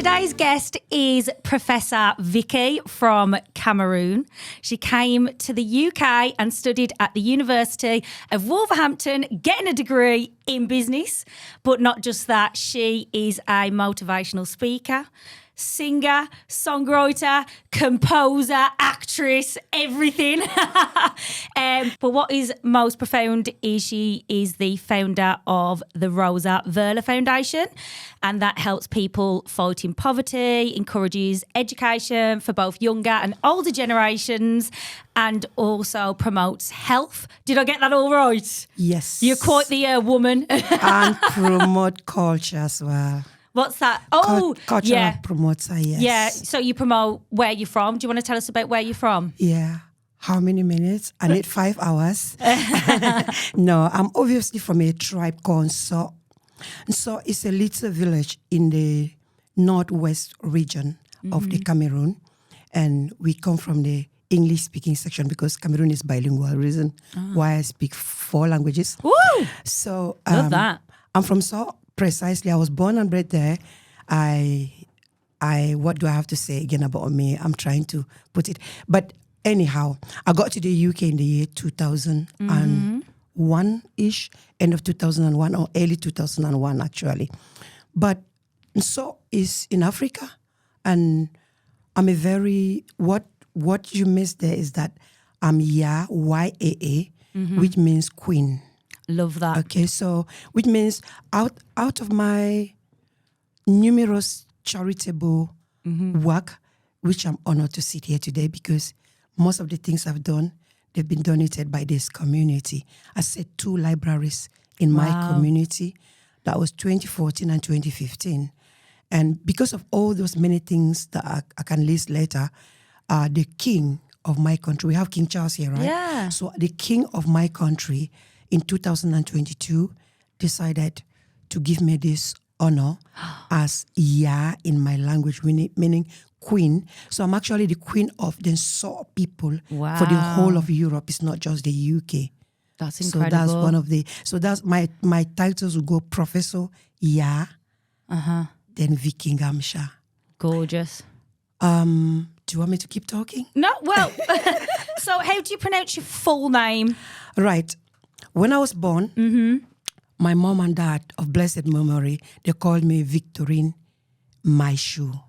today's guest is Professor Vicky from Cameroon. She came to the UK and studied at the University of Wolverhampton, getting a degree in business. But not just that, she is a motivational speaker, singer, songwriter, composer, actress, everything. But what is most profound is she is the founder of the Rosa Verla Foundation, and that helps people fighting poverty, encourages education for both younger and older generations, and also promotes health. Did I get that all right? Yes. You're quite the woman. And promote culture as well. What's that? Oh, Cultural yeah. promoter, yes. Yeah, so you promote where you're from. Do you want to tell us about where you're from? Yeah. How many minutes? I need 5 hours. No, I'm obviously from a tribe called So. So it's a little village in the northwest region of the Cameroon. And we come from the English-speaking section because Cameroon is bilingual, reason why I speak 4 languages. Woo! So Love that. I'm from So. Precisely, I was born and bred there. What do I have to say again about me? I'm trying to put it. But anyhow, I got to the UK in the year 2001-ish, end of 2001 or early 2001 actually. But So is in Africa, and I'm a very, what you missed there is that I'm Yaa, Y-A-A, which means queen. Love that. Okay, so which means out of my numerous charitable work, which I'm honored to sit here today because most of the things I've done, they've been donated by this community. I set 2 libraries in my community. That was 2014 and 2015. And because of all those many things that I can list later, the king of my country, we have King Charles here, right? Yeah. So the king of my country in 2022 decided to give me this honor as Yaa in my language, meaning queen. So I'm actually the queen of the So people for the whole of Europe. It's not just the UK. That's incredible. So that's one of the, so that's my titles will go Professor Yaa, then Vicky Ngamsha. Gorgeous. Do you want me to keep talking? No, well, so how do you pronounce your full name? Right. When I was born, my mom and dad of blessed memory, they called me Victorine Ngamsha.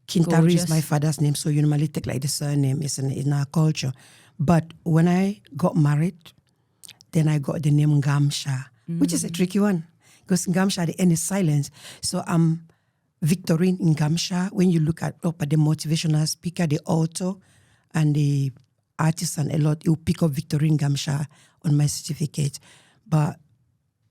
Kintari is my father's name, so you normally take like the surname, is in our culture. But when I got married, then I got the name Ngamsha, which is a tricky one because Ngamsha, the end is silence. So I'm Victorine Ngamsha. When you look up at the motivational speaker, the author, and the artist and a lot, you pick up Victorine Ngamsha on my certificate. But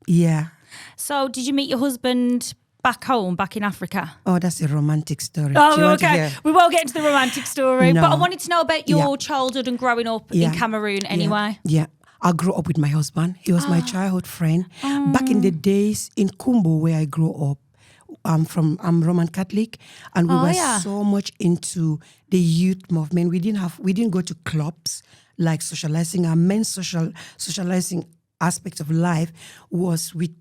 yeah. So did you meet your husband back home, back in Africa? Oh, that's a romantic story. Oh, okay. We won't get into the romantic story. No. But I wanted to know about your childhood and growing up in Cameroon anyway. Yeah. I grew up with my husband. He was my childhood friend. Back in the days in Kumbo where I grew up, I'm Roman Catholic, and we were so much into the youth movement. We didn't go to clubs like socializing. Our main socializing aspect of life was with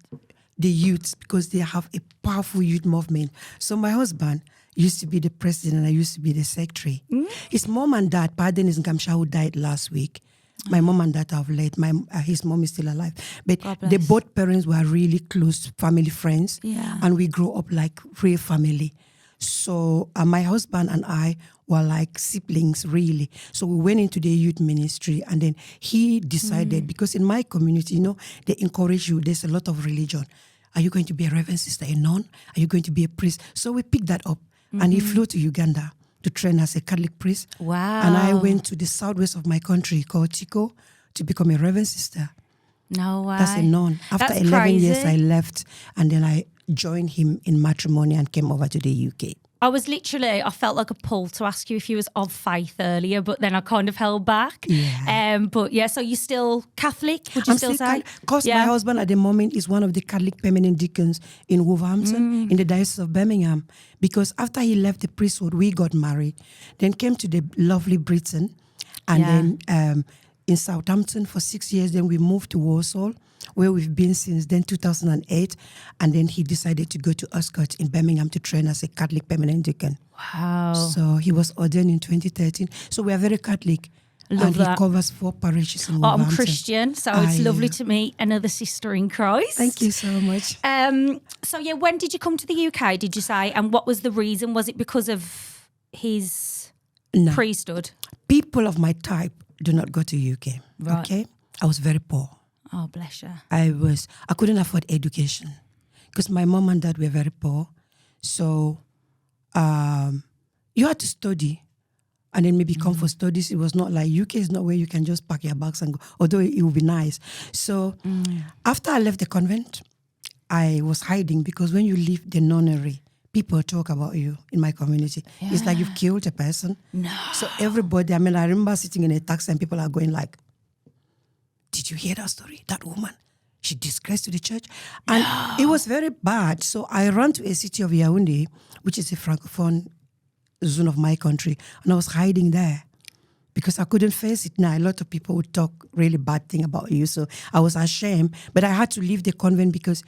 the youths because they have a powerful youth movement. So my husband used to be the president and I used to be the secretary. His mom and dad, pardon is Ngamsha, who died last week. My mom and dad have late. His mom is still alive. But the both parents were really close family friends. Yeah. And we grew up like real family. So my husband and I were like siblings, really. So we went into the youth ministry, and then he decided, because in my community, they encourage you. There's a lot of religion. Are you going to be a reverend sister, a nun? Are you going to be a priest? So we picked that up, and he flew to Uganda to train as a Catholic priest. Wow. And I went to the southwest of my country called Chico to become a reverend sister. No way. That's a nun. After 11 years, I left, and then I joined him in matrimony and came over to the UK. I felt like a pull to ask you if you was of faith earlier, but then I kind of held back. Yeah. But yeah, so you're still Catholic, would you still say? Because my husband at the moment is one of the Catholic permanent deacons in Wolverhampton, in the Diocese of Birmingham. Because after he left the priesthood, we got married, then came to the lovely Britain, and then in Southampton for 6 years. Then we moved to Walsall, where we've been since then, 2008. And then he decided to go to Ascot in Birmingham to train as a Catholic permanent deacon. Wow. So he was ordained in 2013. So we are very Catholic. Love and that. He covers 4 parishes in I'm Wolverhampton. Christian, so it's lovely to meet another sister in Christ. Thank you so much. So yeah, when did you come to the UK, did you say? And what was the reason? Was it because of his priesthood? People of my type do not go to UK. Right. Okay? I was very poor. Oh, bless you. I couldn't afford education because my mom and dad were very poor. So you had to study and then maybe come for studies. It was not like UK is not where you can just pack your bags and go, although it would be nice. So after I left the convent, I was hiding because when you leave the nunnery, people talk about you in my community. Yeah. It's like you've killed a person. No. So everybody, I remember sitting in a taxi and people are going like, did you hear that story? That woman, she disgraced to the church. And it was very bad. So I ran to a city of Yaoundé, which is a Francophone zone of my country. And I was hiding there because I couldn't face it. Now, a lot of people would talk really bad thing about you. So I was ashamed. But I had to leave the convent because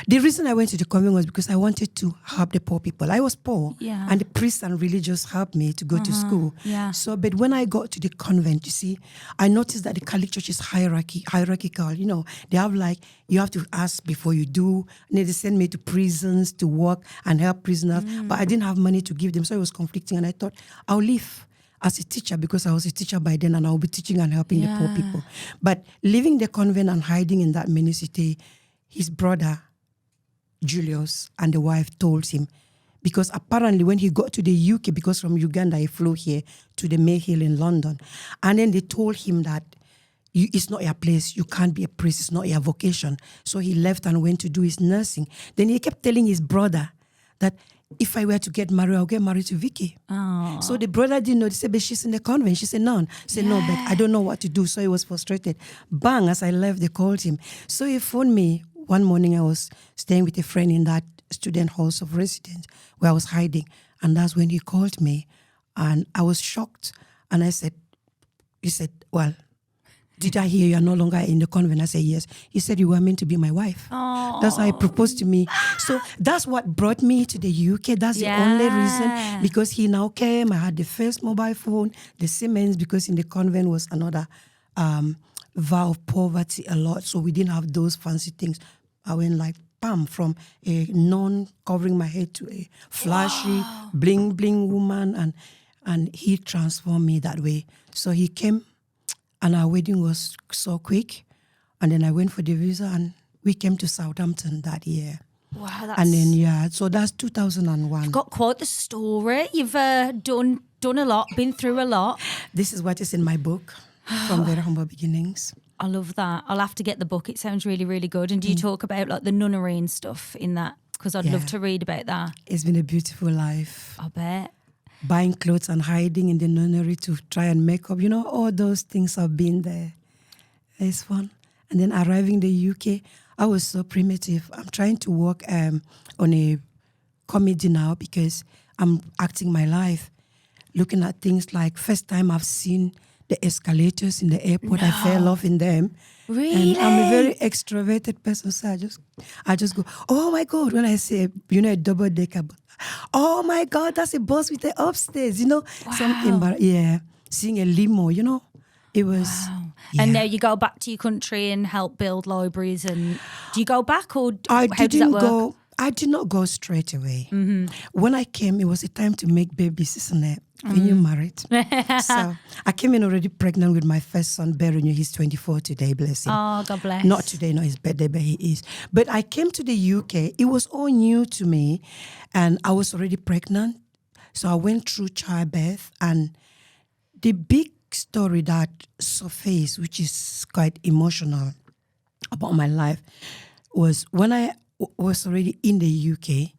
the reason I went to the convent was because I wanted to help the poor people. I was poor, and the priests and religious helped me to go to school. Yeah. So, but when I got to the convent, you see, I noticed that the Catholic Church is hierarchical. You know, they have like, you have to ask before you do. And they send me to prisons to work and help prisoners. But I didn't have money to give them, so it was conflicting. And I thought, I'll leave as a teacher because I was a teacher by then and I'll be teaching and helping the poor people. But leaving the convent and hiding in that ministry, his brother, Julius, and the wife told him, because apparently when he got to the UK, because from Uganda he flew here to the Mayhill in London, and then they told him that it's not your place, you can't be a priest, it's not your vocation. So he left and went to do his nursing. Then he kept telling his brother that if I were to get married, I'll get married to Vicky. Oh. So the brother didn't know. They said, but she's in the convent. She said, no. He said, no, but I don't know what to do. So he was frustrated. Bang, as I left, they called him. So he phoned me. One morning I was staying with a friend in that student halls of residence where I was hiding. And that's when he called me. And I was shocked. And he said, well, did I hear you are no longer in the convent? I said, yes. He said, you were meant to be my wife. Oh. That's how he proposed to me. So that's what brought me to the UK. That's the only reason. Because he now came. I had the first mobile phone, the Siemens, because in the convent was another vow of poverty a lot. So we didn't have those fancy things. I went like, bam, from a nun covering my head to a flashy, bling, bling woman. And he transformed me that way. So he came. And our wedding was so quick. And then I went for the visa and we came to Southampton that year. Wow, that's... And then, so that's 2001. You've got quite the story. You've done a lot, been through a lot. This is what is in my book, From Very Humble Beginnings. I love that. I'll have to get the book. It sounds really, really good. And do you talk about like the nunnery and stuff in that? Because I'd love to read about that. It's been a beautiful life. I bet. Buying clothes and hiding in the nunnery to try and make up. You know, all those things have been there. It's fun. And then arriving in the UK, I was so primitive. I'm trying to work on a comedy now because I'm acting my life. Looking at things like first time I've seen the escalators in the airport. I fell off in them. Really? And I'm a very extroverted person, so I just go, oh my God, when I say, a double-decker bus. Oh my God, that's a bus with the upstairs, seeing a limo, it was. Wow. Yeah. And now you go back to your country and help build libraries, and do you go back or how does that work? I did not go straight away. Mm-hmm. When I came, it was a time to make babies, isn't it? When you're married. So I came in already pregnant with my first son, Berenice. He's 24 today, bless him. Oh, God bless. Not today, not his birthday, but he is. But I came to the UK. It was all new to me, and I was already pregnant. So I went through childbirth, and the big story that surfaced, which is quite emotional about my life, was when I was already in the UK,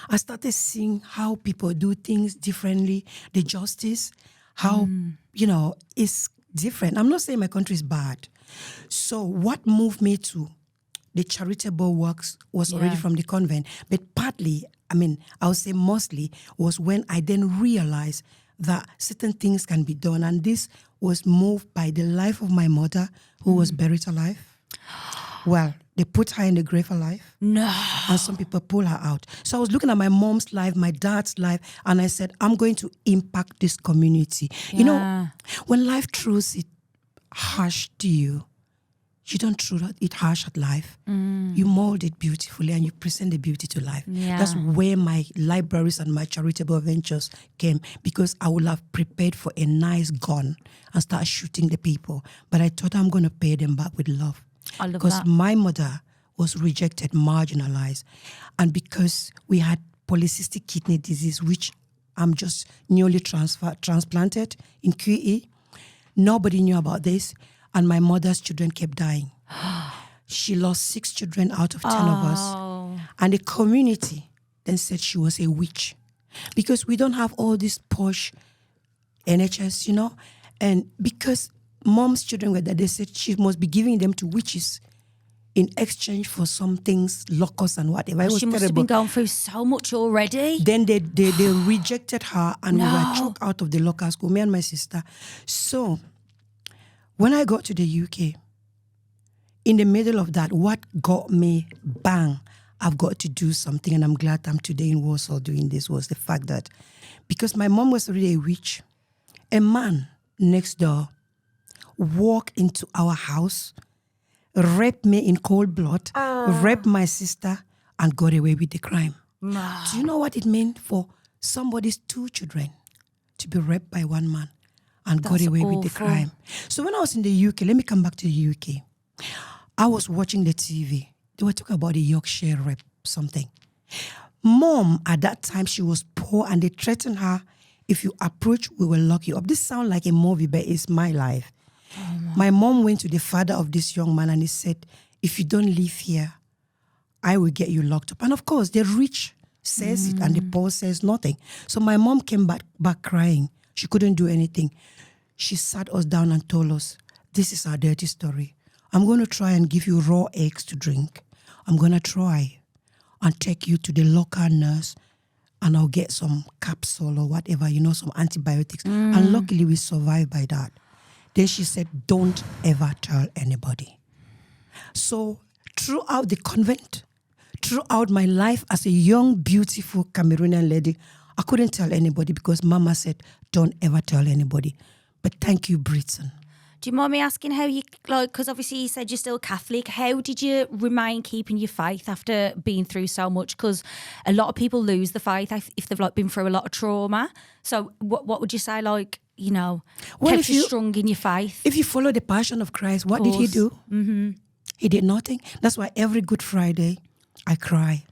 I started seeing how people do things differently, the justice, how, it's different. I'm not saying my country is bad. So what moved me to the charitable works was already from the convent, but partly, I would say mostly, was when I then realized that certain things can be done. And this was moved by the life of my mother, who was buried alive. Well, they put her in the grave alive. No. And some people pull her out. So I was looking at my mom's life, my dad's life, and I said, I'm going to impact this community. Yeah. You know, when life throws it harsh to you, you don't throw it harsh at life. You mold it beautifully and you present the beauty to life. Yeah. That's where my libraries and my charitable ventures came, because I would have prepared for a nice gun and start shooting the people. But I thought I'm going to pay them back with love. I love because that. my mother was rejected, marginalized. And because we had polycystic kidney disease, which I'm just newly transplanted in QE, nobody knew about this. And my mother's children kept dying. She lost 6 children out of 10 of us. And the community then said she was a witch. Because we don't have all this posh NHS, you know. And because mom's children were there, they said she must be giving them to witches in exchange for some things, locusts and whatever. It was She must have been going through so much already. Then they rejected her, and we were chucked out of the local school, me and my sister. So when I got to the UK, in the middle of that, what got me, bang, I've got to do something, and I'm glad I'm today in Walsall doing this, was the fact that because my mom was already a witch, a man next door walked into our house, raped me in cold blood, raped my sister, and got away with the crime. No. Do you know what it meant for somebody's 2 children to be raped by one man and got away with the crime? So when I was in the UK, let me come back to the UK. I was watching the TV. They were talking about the Yorkshire rape, something. Mom, at that time, she was poor, and they threatened her, if you approach, we will lock you up. This sounds like a movie, but it's my life. My mom went to the father of this young man, and he said, if you don't live here, I will get you locked up. And of course, the rich says it, and the poor says nothing. So my mom came back crying. She couldn't do anything. She sat us down and told us, this is our dirty story. I'm going to try and give you raw eggs to drink. I'm going to try and take you to the local nurse, and I'll get some capsule or whatever, you know, some antibiotics. And luckily we survived by that. Then she said, don't ever tell anybody. So throughout the convent, throughout my life as a young, beautiful Cameroonian lady, I couldn't tell anybody because Mama said, don't ever tell anybody. But thank you, Britain. Do you mind me asking how you, like, because obviously you said you're still Catholic, how did you remain keeping your faith after being through so much? Because a lot of people lose the faith if they've like been through a lot of trauma. So what would you say, like, you know, kept you strong in your faith? If you follow the passion of Christ, what did he do? Mm-hmm. He did nothing. That's why every Good Friday, I cry.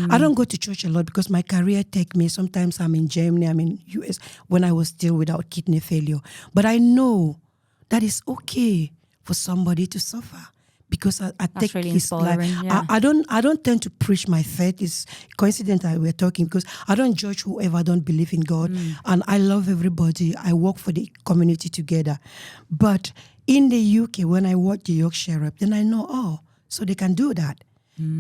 I don't go to church a lot because my career take me. Sometimes I'm in Germany, I'm in US, when I was still without kidney failure. But I know that it's okay for somebody to suffer because I take really his life. Yeah. I don't tend to preach my faith. It's coincidental we're talking because I don't judge whoever don't believe in God. And I love everybody. I work for the community together. But in the UK, when I watch the Yorkshire rep, then I know, so they can do that.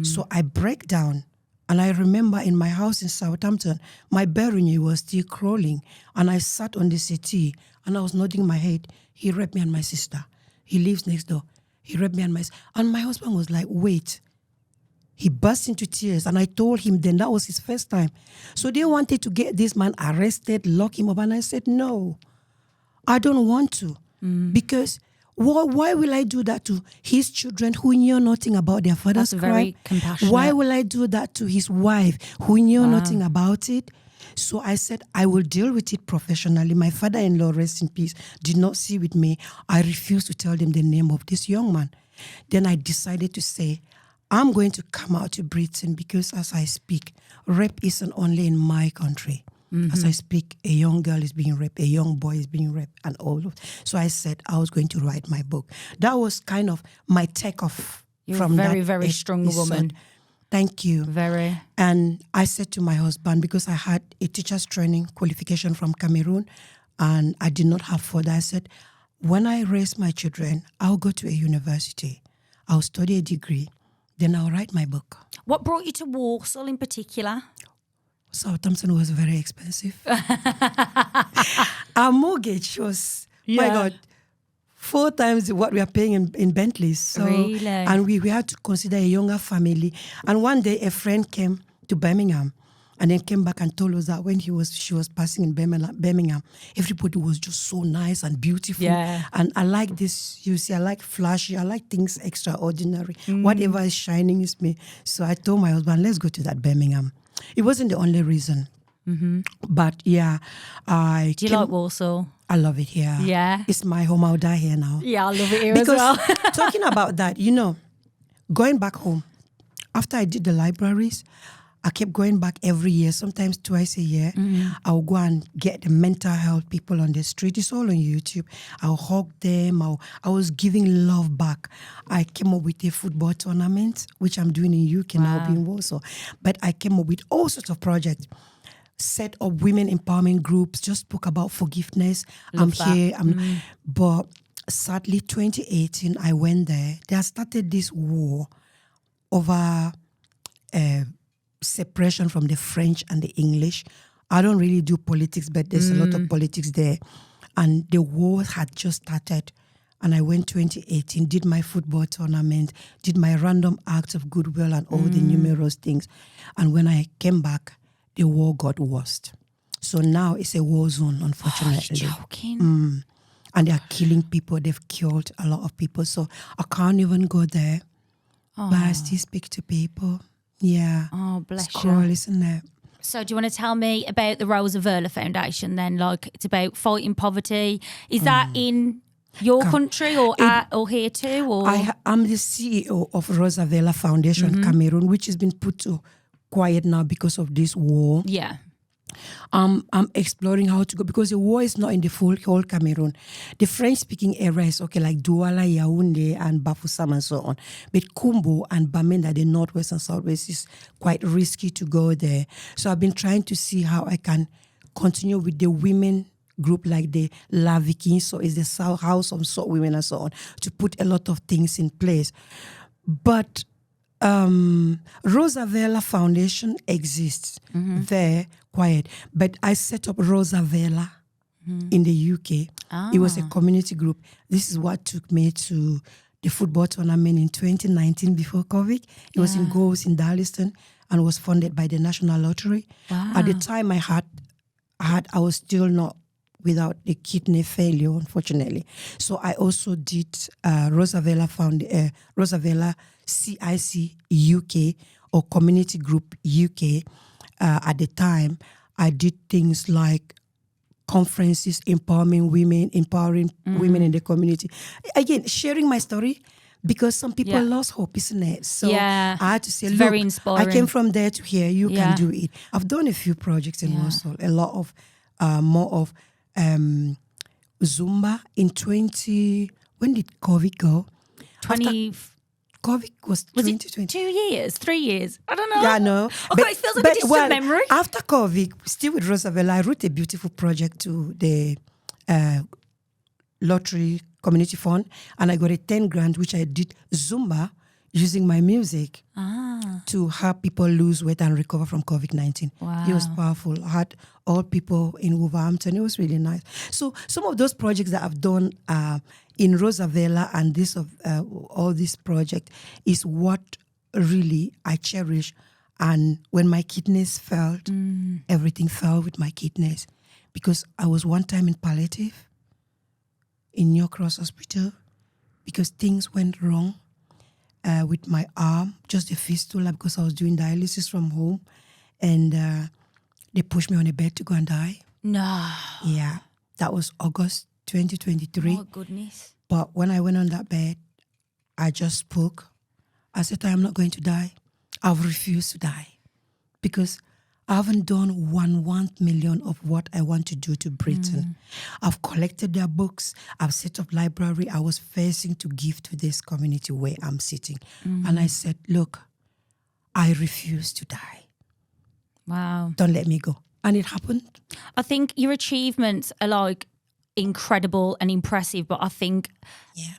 So I break down. And I remember in my house in Southampton, my Bernier was still crawling. And I sat on the settee and I was nodding my head. He raped me and my sister. He lives next door. He raped me and my sister. And my husband was like, wait. He burst into tears. And I told him then that was his first time. So they wanted to get this man arrested, lock him up. And I said, no, I don't want to. Because why will I do that to his children who knew nothing about their father's crime? Very compassionate. Why will I do that to his wife who knew nothing about it? So I said, I will deal with it professionally. My father-in-law, rest in peace, did not see with me. I refused to tell them the name of this young man. Then I decided to say, I'm going to come out to Britain because as I speak, rape isn't only in my country. As I speak, a young girl is being raped, a young boy is being raped, and all of. So I said I was going to write my book. That was kind of my takeoff from that. You're a very strong woman. Thank you. Very. And I said to my husband, because I had a teacher's training qualification from Cameroon, and I did not have further, I said, when I raise my children, I'll go to a university. I'll study a degree. Then I'll write my book. What brought you to Walsall in particular? Southampton was very expensive. Our mortgage was My God, 4 times what we are paying in Bentleys. So, Really? And we had to consider a younger family. And one day a friend came to Birmingham and then came back and told us that when she was passing in Birmingham, everybody was just so nice and beautiful. Yeah. And I like this, you see, I like flashy, I like things extraordinary. Whatever is shining is me. So I told my husband, let's go to that Birmingham. It wasn't the only reason. But yeah, Do you like Walsall? I love it here. Yeah. It's my home. I'll die here now. Yeah, I love it here Because as well. talking about that, going back home, after I did the libraries, I kept going back every year, sometimes twice a year. I'll go and get the mental health people on the street. It's all on YouTube. I'll hug them. I was giving love back. I came up with a football tournament, which I'm doing in UK now, being Walsall. But I came up with all sorts of projects. Set up women empowerment groups, just spoke about forgiveness. I'm here. But sadly, 2018, I went there. They started this war over separation from the French and the English. I don't really do politics, but there's a lot of politics there. And the war had just started. And I went 2018, did my football tournament, did my random acts of goodwill and all the numerous things. And when I came back, the war got worse. So now it's a war zone, unfortunately. You're joking. And they are killing people. They've killed a lot of people. So I can't even go there. But I still speak to people. Yeah. Oh, bless it's cruel, you. isn't it? So do you want to tell me about the Rosa Verla Foundation then? Like, it's about fighting poverty. Is that in your country or here too? Or? I'm the CEO of Rosa Verla Foundation, Cameroon, which has been put to quiet now because of this war. Yeah. I'm exploring how to go because the war is not in the whole Cameroon. The French-speaking area is okay, like Douala, Yaoundé, and Bafoussam and so on. But Kumbo and Bamenda, the northwest and southwest, is quite risky to go there. So I've been trying to see how I can continue with the women group like the La Vicky, so it's the House of Salt Women and so on, to put a lot of things in place. But Rosa Verla Foundation exists there, quiet. But I set up Rosa Verla in the UK. It was a community group. This is what took me to the football tournament in 2019 before COVID. It was in Goals in Darlington and was funded by the National Lottery. Wow. At the time I was still not without the kidney failure, unfortunately. So I also did Rosa Verla CIC UK or Community Group UK. At the time, I did things like conferences, empowering women in the community. Again, sharing my story because some people lost hope, isn't it? So I had to say, it's look, very inspiring. I came from there to here. You can do it. I've done a few projects in Walsall, a lot of more of Zumba in 20. When did COVID go? 20. COVID was 2020. It 2 years, 3 years? I don't know. Yeah, no. Oh, God, it feels like a distant memory. After COVID, still with Roosevelt, I wrote a beautiful project to the Lottery Community Fund, and I got a 10 grand, which I did Zumba using my music to help people lose weight and recover from COVID-19. Wow. It was powerful. I had all people in Wolverhampton. It was really nice. So some of those projects that I've done in Roosevelt and all this project is what really I cherish. And when my kidneys failed, everything fell with my kidneys. Because I was one time in palliative in New Cross Hospital because things went wrong with my arm, just a fistula because I was doing dialysis from home. And they pushed me on a bed to go and die. No. Yeah, that was August 2023. Oh, goodness. But when I went on that bed, I just spoke. I said, I am not going to die. I've refused to die because I haven't done 1 million of what I want to do to Britain. I've collected their books. I've set up library. I was facing to give to this community where I'm sitting. And I said, look, I refuse to die. Wow. Don't let me go. And it happened. I think your achievements are like incredible and impressive, but I think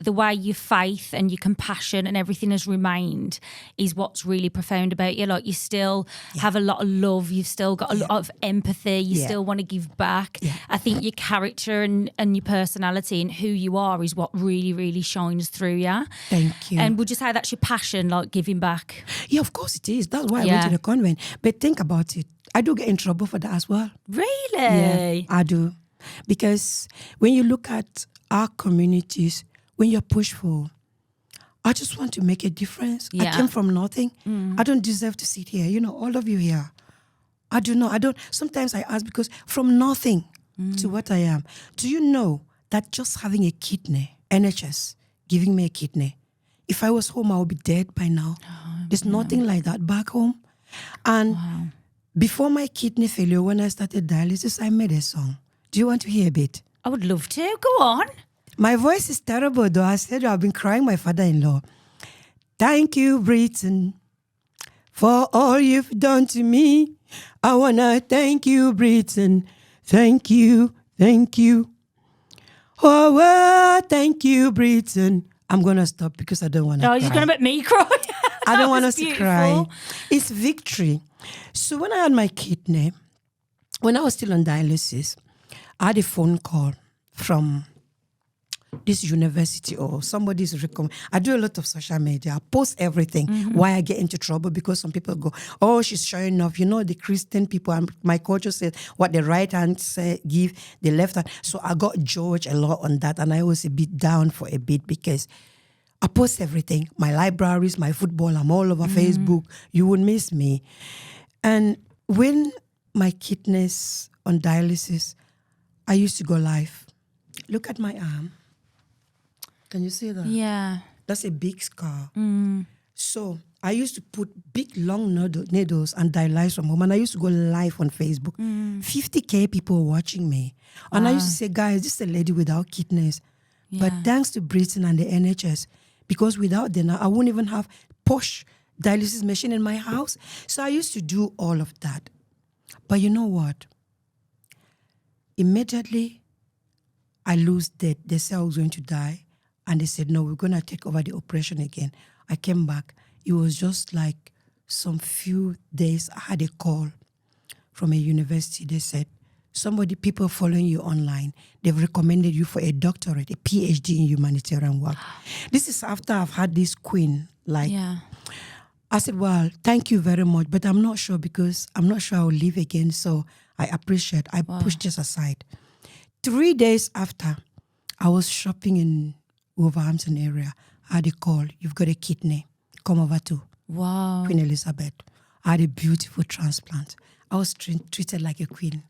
the way your faith and your compassion and everything has remained is what's really profound about you. Like, you still have a lot of love, you've still got a lot of empathy, you still want to give back. I think your character and your personality and who you are is what really, really shines through you. Thank you. And would you say that's your passion, like giving back? Yeah, of course it is. That's why I went to the convent. But think about it. I do get in trouble for that as well. Really? Yeah, I do. Because when you look at our communities, when you're pushed for, I just want to make a difference. I came from nothing. I don't deserve to sit here. You know, all of you here. I do not. I don't. Sometimes I ask because from nothing to what I am. Do you know that just having a kidney, NHS giving me a kidney, if I was home, I would be dead by now. There's nothing like that back home. And before my kidney failure, when I started dialysis, I made a song. Do you want to hear a bit? I would love to. Go on. My voice is terrible, though. I said I've been crying my father-in-law. Thank you, Britain, for all you've done to me. I want to thank you, Britain. Thank you, thank you. Oh, well, thank you, Britain. I'm going to stop because I don't want to cry. Oh, you're going to make me cry. I don't want us to cry. It's victory. So when I had my kidney, when I was still on dialysis, I had a phone call from this university or somebody's recommend. I do a lot of social media. I post everything. Why I get into trouble because some people go, oh, she's showing off. You know, the Christian people, and my culture said what the right hand say, give, the left hand. So I got judged a lot on that, and I was a bit down for a bit because I post everything. My libraries, my football, I'm all over Facebook. You would miss me. And when my kidneys on dialysis, I used to go live. Look at my arm. Can you see that? Yeah. That's a big scar. So I used to put big, long needles and dialyze from home. And I used to go live on Facebook. 50K people watching me. And I used to say, guys, this is a lady without kidneys. But thanks to Britain and the NHS, because without them, I wouldn't even have posh dialysis machine in my house. So I used to do all of that. But you know what? Immediately, I lose death. They said I was going to die. And they said, no, we're going to take over the operation again. I came back. It was just like some few days, I had a call from a university. They said, people following you online, they've recommended you for a doctorate, a PhD in humanitarian work. This is after I've had this queen. I said, well, thank you very much, but I'm not sure because I'm not sure I'll live again. So I appreciate. I pushed this aside. 3 days after, I was shopping in Wolverhampton area. I had a call. You've got a kidney. Come over to Queen Elizabeth. I had a beautiful transplant. I was treated like a queen.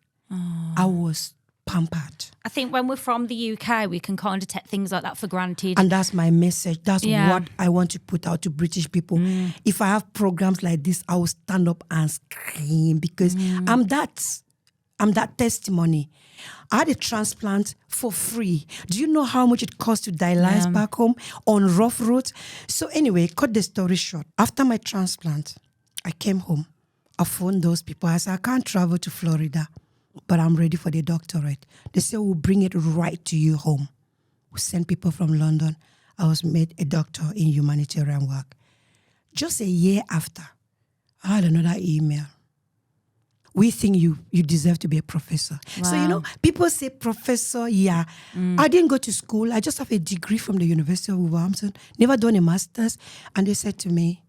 I was pampered. I think when we're from the UK, we can kind of take things like that for granted. And that's my message. That's what I want to put out to British people. If I have programs like this, I will stand up and scream because I'm that testimony. I had a transplant for free. Do you know how much it costs to dialyze back home on rough roads? So anyway, cut the story short. After my transplant, I came home. I phoned those people. I said, I can't travel to Florida, but I'm ready for the doctorate. They said, we'll bring it right to you home. We sent people from London. I was made a doctor in humanitarian work. Just a year after, I had another email. We think you deserve to be a professor. Wow. So, you know, people say, Professor Yaa. I didn't go to school. I just have a degree from the University of Wolverhampton, never done a master's. And they said to me,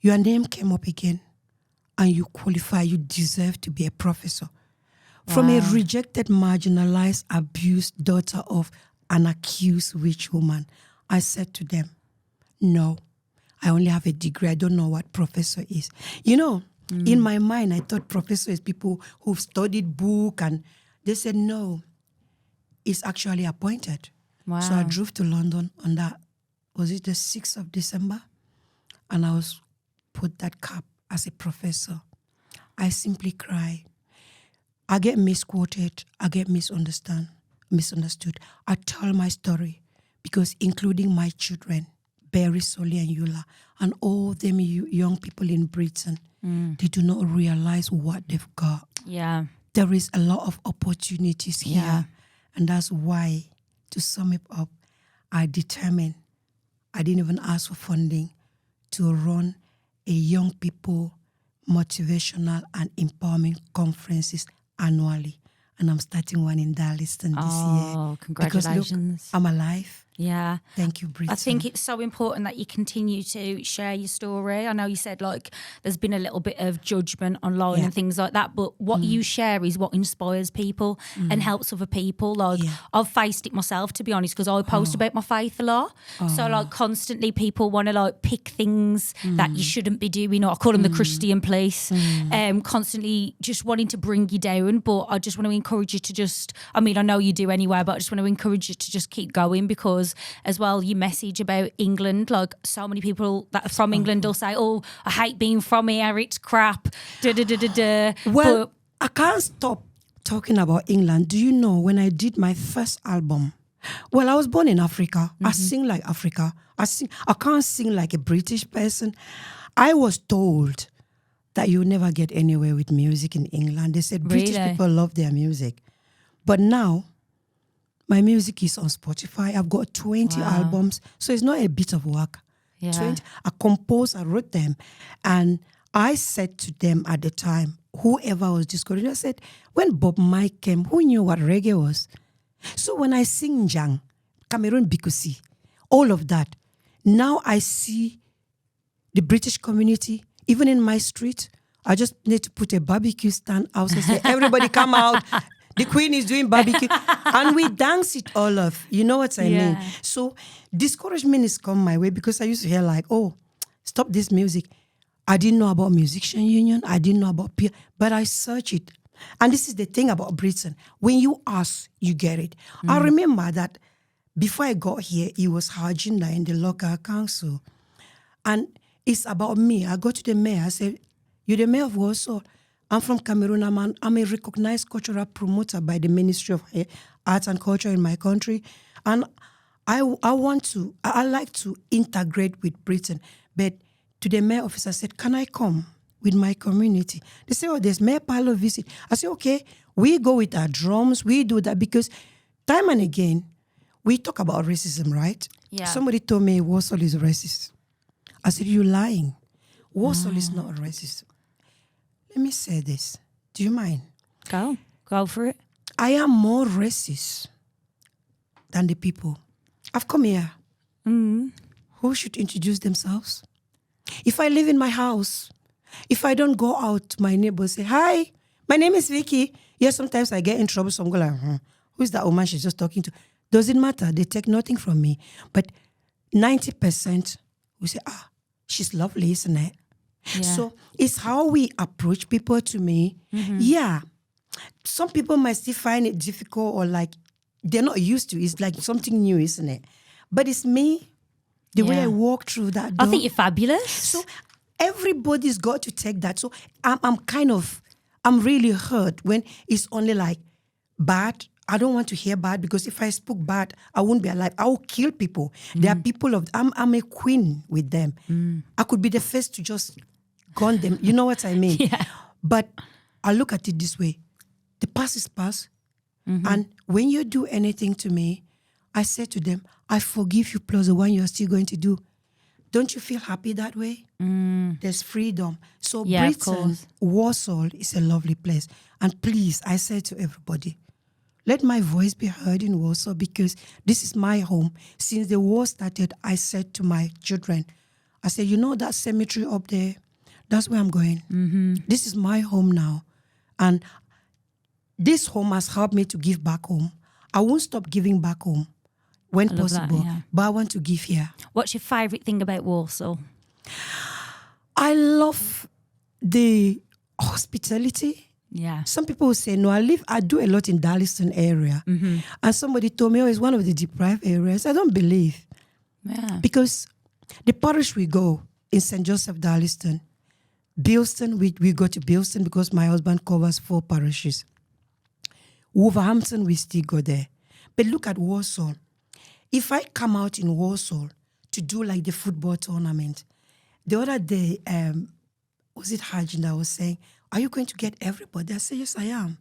your name came up again and you qualify. You deserve to be a professor. Wow. From a rejected, marginalized, abused daughter of an accused rich woman, I said to them, no, I only have a degree. I don't know what professor is. You know, in my mind, I thought professor is people who've studied book, and they said, no, it's actually appointed. Wow. So I drove to London on that, was it the 6th of December? And I was put that cap as a professor. I simply cry. I get misquoted. I get misunderstood. I tell my story because including my children, Barry, Solly and Eula, and all them young people in Britain, they do not realize what they've got. Yeah. There is a lot of opportunities here. And that's why, to sum it up, I determined, I didn't even ask for funding, to run a young people motivational and empowerment conferences annually. And I'm starting one in Darlington this year. Oh, congratulations. Because look, I'm alive. Yeah. Thank you, Brit. I think it's so important that you continue to share your story. I know you said like there's been a little bit of judgment online and things like that, but what you share is what inspires people and helps other people. Like I've faced it myself, to be honest, because I post about my faith a lot. So like constantly people want to like pick things that you shouldn't be doing, or I call them the Christian police, constantly just wanting to bring you down. But I just want to encourage you to just, I mean, I know you do anyway, but I just want to encourage you to just keep going, because as well, you message about England, like so many people that are from England will say, oh, I hate being from here, it's crap, Well, but I can't stop talking about England. Do you know, when I did my first album, well, I was born in Africa. I sing like Africa. I can't sing like a British person. I was told that you never get anywhere with music in England. They said British people love their music. But now, my music is on Spotify. I've got 20 albums. So it's not a bit of work. 20, I composed, I wrote them. And I said to them at the time, whoever was discovering, I said, when Bob Mike came, who knew what reggae was? So when I sing Jang, Cameroon Bikusi, all of that, now I see the British community, even in my street. I just need to put a barbecue stand out and say, everybody come out. The Queen is doing barbecue. And we dance it all off. You know what I mean? So discouragement has come my way, because I used to hear like, oh, stop this music. I didn't know about musician union. I didn't know about peer. But I searched it. And this is the thing about Britain. When you ask, you get it. I remember that before I got here, it was Hajinda in the local council. And it's about me. I go to the mayor. I said, you're the mayor of Walsall. I'm from Cameroon. I'm a recognized cultural promoter by the Ministry of Arts and Culture in my country. And I like to integrate with Britain. But to the mayor office, I said, can I come with my community? They say, oh, there's Mayor Palo visit. I say, okay, we go with our drums. We do that because time and again, we talk about racism, right? Yeah. Somebody told me Walsall is racist. I said, you're lying. Walsall is not racist. Let me say this. Do you mind? Go for it. I am more racist than the people. I've come here. Who should introduce themselves? If I live in my house, if I don't go out to my neighbors, say, hi, my name is Vicky. Yes, sometimes I get in trouble. So I'm going like, who's that woman she's just talking to? Doesn't matter. They take nothing from me. But 90% will say, she's lovely, isn't it? Yeah. So it's how we approach people to me. Yeah. Some people might still find it difficult or like they're not used to it. It's like something new, isn't it? But it's me, the way I walk through that door. I think you're fabulous. So everybody's got to take that. So I'm really hurt when it's only like bad. I don't want to hear bad, because if I spoke bad, I won't be alive. I will kill people. There are people I'm a queen with them. I could be the first to just gun them. You know what I mean? Yeah. But I look at it this way. The past is past. And when you do anything to me, I say to them, I forgive you plus the one you're still going to do. Don't you feel happy that way? There's freedom. So Britain, Walsall is a lovely place. And please, I say to everybody, let my voice be heard in Walsall, because this is my home. Since the war started, I said to my children, I said, you know that cemetery up there? That's where I'm going. This is my home now. And this home has helped me to give back home. I won't stop giving back home when possible, but I want to give here. What's your favourite thing about Walsall? I love the hospitality. Yeah. Some people will say, no, I do a lot in Darlington area. And somebody told me, oh, it's one of the deprived areas. I don't believe. Yeah. Because the parish we go in St. Joseph, Darlington, Bilston, we go to Bilston because my husband covers 4 parishes. Wolverhampton, we still go there. But look at Walsall. If I come out in Walsall to do like the football tournament, the other day, was it Hajin that was saying, are you going to get everybody? I said, yes, I am.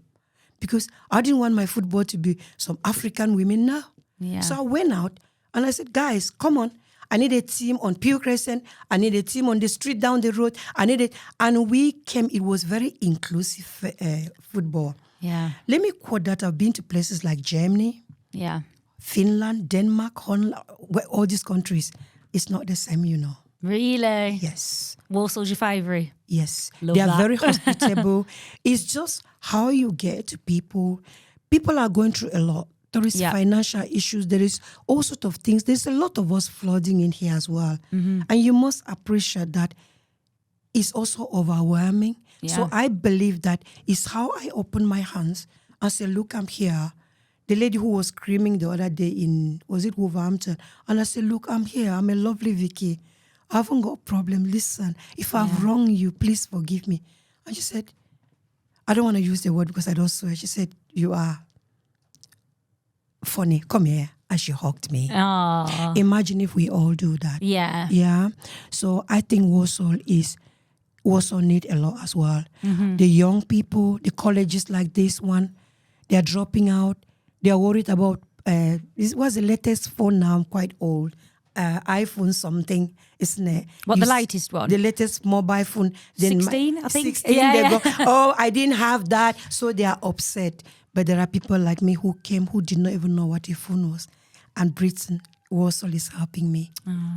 because I didn't want my football to be some African women now. Yeah. So I went out and I said, guys, come on. I need a team on Peel Crescent. I need a team on the street down the road. And we came. It was very inclusive football. Yeah. Let me quote that. I've been to places like Germany, Finland, Denmark, Holland, all these countries. It's not the same, you know. Really? Yes. Walsall's your favourite? Yes. Love they are that. very hospitable. It's just how you get to people. People are going through a lot. There is financial issues. There is all sorts of things. There's a lot of us flooding in here as well. And you must appreciate that it's also overwhelming. Yeah. So I believe that is how I open my hands and say, look, I'm here. The lady who was screaming the other day was it Wolverhampton? And I said, look, I'm here. I'm a lovely Vicky. I haven't got a problem. Listen, if I've wronged you, please forgive me. And she said, I don't want to use the word because I don't swear. She said, you are funny. Come here. And she hugged me. Oh. Imagine if we all do that. Yeah. Yeah. So I think Walsall need a lot as well. The young people, the colleges like this one, they're dropping out. They're worried about, this was the latest phone now. I'm quite old. iPhone something, isn't it? What, the latest one? The latest mobile phone. 16, I think. 16, they go, oh, I didn't have that. So they are upset. But there are people like me who came who did not even know what a phone was. And Britain, Walsall is helping me.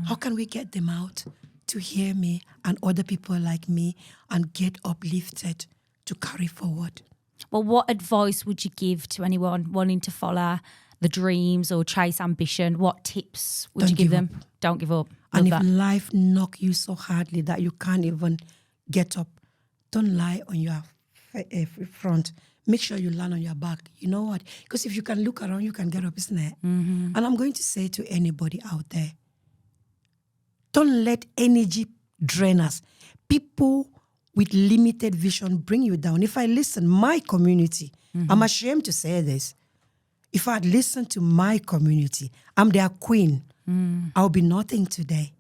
How can we get them out to hear me and other people like me and get uplifted to carry forward? Well, what advice would you give to anyone wanting to follow the dreams or chase ambition? What tips would you give them? Don't give up. And Love if that. life knock you so hardly that you can't even get up, don't lie on your front. Make sure you land on your back. You know what? Because if you can look around, you can get up, isn't it? And I'm going to say to anybody out there, don't let energy drain us. People with limited vision bring you down. If I listen, my community, I'm ashamed to say this. If I had listened to my community, I'm their queen, I'll be nothing today.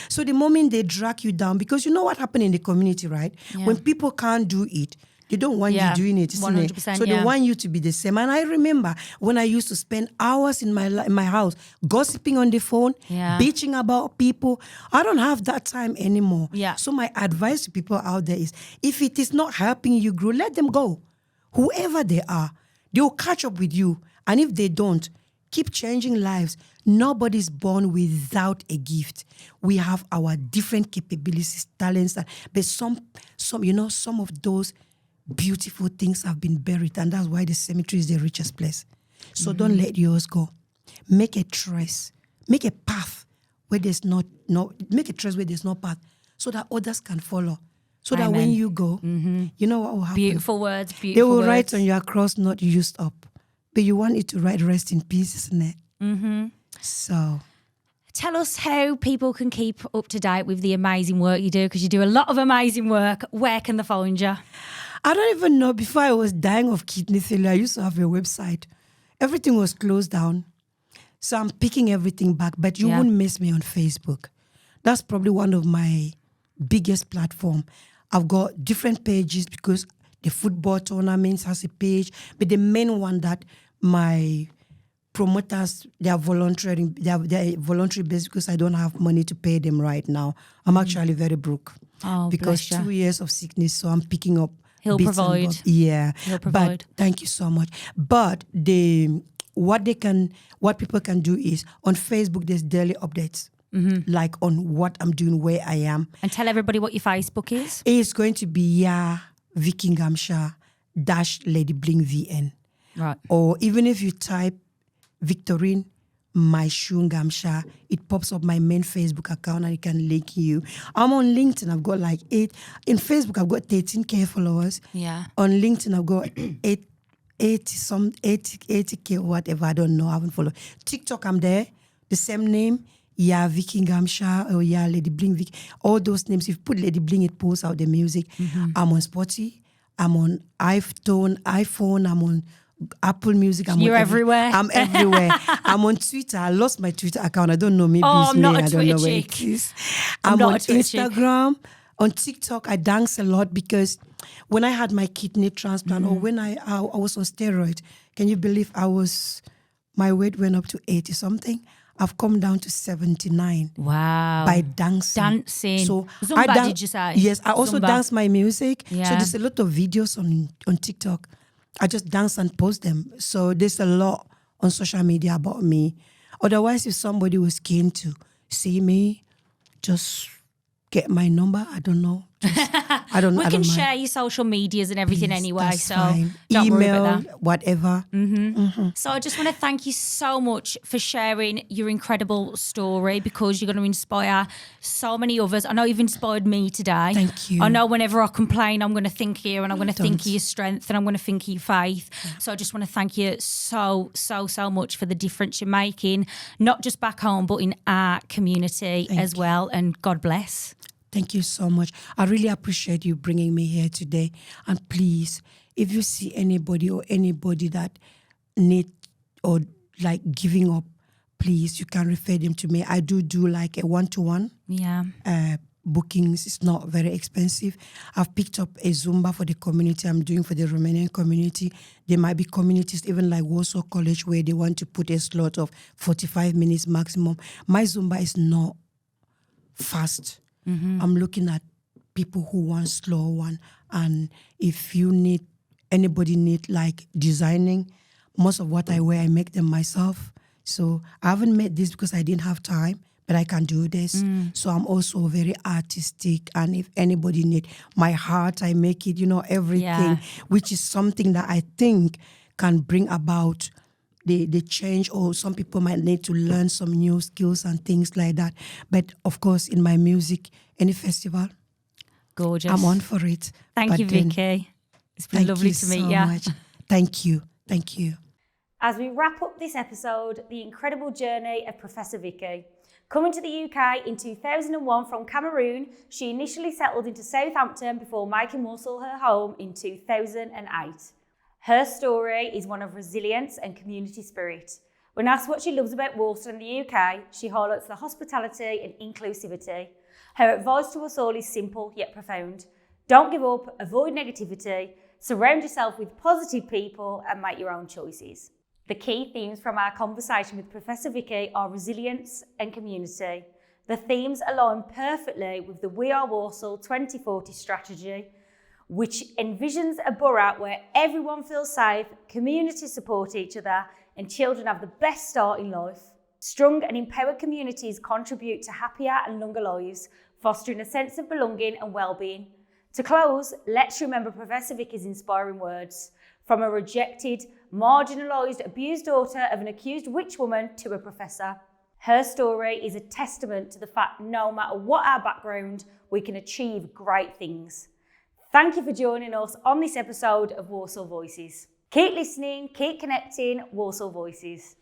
So the moment they drag you down, because you know what happened in the community, right? Yeah. When people can't do it, they don't want you doing it, isn't 100%, it? So they want you to be the same. And I remember when I used to spend hours in my house gossiping on the phone, bitching about people. I don't have that time anymore. Yeah. So my advice to people out there is, if it is not helping you grow, let them go. Whoever they are, they will catch up with you. And if they don't, keep changing lives. Nobody's born without a gift. We have our different capabilities, talents, but some of those beautiful things have been buried, and that's why the cemetery is the richest place. So don't let yours go. Make a trace. Make a path where there's no path, so that others can follow. So that when you go, you know what will happen? Beautiful words, beautiful They will words. write on your cross, not used up. But you want it to write rest in peace, isn't it? So Tell us how people can keep up to date with the amazing work you do, because you do a lot of amazing work. Where can they find you? I don't even know. Before I was dying of kidney failure, I used to have a website. Everything was closed down. So I'm picking everything back. But you won't miss me on Facebook. That's probably one of my biggest platforms. I've got different pages because the football tournaments has a page. But the main one that my promoters, they are volunteering. They're voluntary based because I don't have money to pay them right now. I'm actually very broke. Oh, because bless you. 2 years of sickness, so I'm picking up. He'll bits and provide. bobs. Yeah. He'll provide. But thank you so much. But what people can do is on Facebook, there's daily updates. Like on what I'm doing, where I am. And tell everybody what your Facebook is. It's going to be Yaa Victorine Ngamsha -- Lady Bling VN. Right. Or even if you type Victorine Ngamsha, it pops up my main Facebook account and it can link you. I'm on LinkedIn. I've got like 8. In Facebook, I've got 13K followers. Yeah. On LinkedIn, I've got 80K or whatever. I don't know. I haven't followed. TikTok, I'm there. The same name. Yaa Victorine Ngamsha or Yaa Lady Bling Vic. All those names. If you put Lady Bling, it pulls out the music. I'm on Spotify. I'm on iPhone. I'm on Apple Music. You're everywhere. I'm everywhere. I'm on Twitter. I lost my Twitter account. I don't know. Maybe it's I'm me. not a I don't know Twitter where chick. it is. I'm I'm not on a Twitter chick. Instagram. on TikTok, I dance a lot because when I had my kidney transplant or when I was on steroid, can you believe my weight went up to 80 something? I've come down to 79. Wow. By dancing. So Zumba, did you say? Yes, I also Zumba. dance my music. Yeah. So there's a lot of videos on TikTok. I just dance and post them. So there's a lot on social media about me. Otherwise, if somebody was keen to see me, just get my number. I don't know. I don't. We I can don't share mind. your social medias and everything Please, anyway. that's So fine. don't Email, worry about that. whatever. So I just want to thank you so much for sharing your incredible story, because you're going to inspire so many others. I know you've inspired me today. Thank you. I know whenever I complain, I'm going to think of you, and I'm going to think of Don't. your strength, and I'm going to think of your faith. So I just want to thank you so much for the difference you're making, not just back home, but in our community as well. And God bless. Thank you so much. I really appreciate you bringing me here today. And please, if you see anybody that need or like giving up, please, you can refer them to me. I do like a one-to-one bookings. It's not very expensive. I've picked up a Zumba for the community I'm doing for the Romanian community. There might be communities even like Walsall College where they want to put a slot of 45 minutes maximum. My Zumba is not fast. I'm looking at people who want slow one. And if anybody need like designing, most of what I wear, I make them myself. So I haven't made this because I didn't have time, but I can do this. So I'm also very artistic. And if anybody need my heart, I make it, everything, which is something that I think can bring about the change, or some people might need to learn some new skills and things like that. But of course, in my music, any festival, gorgeous. I'm on for it. Thank you, Vicky. It's been lovely to meet you. Much. Thank you. Thank you. As we wrap up this episode, the incredible journey of Professor Vicky. Coming to the UK in 2001 from Cameroon, she initially settled into Southampton before making Walsall her home in 2008. Her story is one of resilience and community spirit. When asked what she loves about Walsall and the UK, she highlights the hospitality and inclusivity. Her advice to us all is simple yet profound. Don't give up, avoid negativity, surround yourself with positive people and make your own choices. The key themes from our conversation with Professor Vicky are resilience and community. The themes align perfectly with the We Are Walsall 2040 strategy, which envisions a borough where everyone feels safe, communities support each other, and children have the best start in life. Strong and empowered communities contribute to happier and longer lives, fostering a sense of belonging and well-being. To close, let's remember Professor Vicky's inspiring words. From a rejected, marginalised, abused daughter of an accused witch woman to a professor. Her story is a testament to the fact no matter what our background, we can achieve great things. Thank you for joining us on this episode of Walsall Voices. Keep listening, keep connecting, Walsall Voices.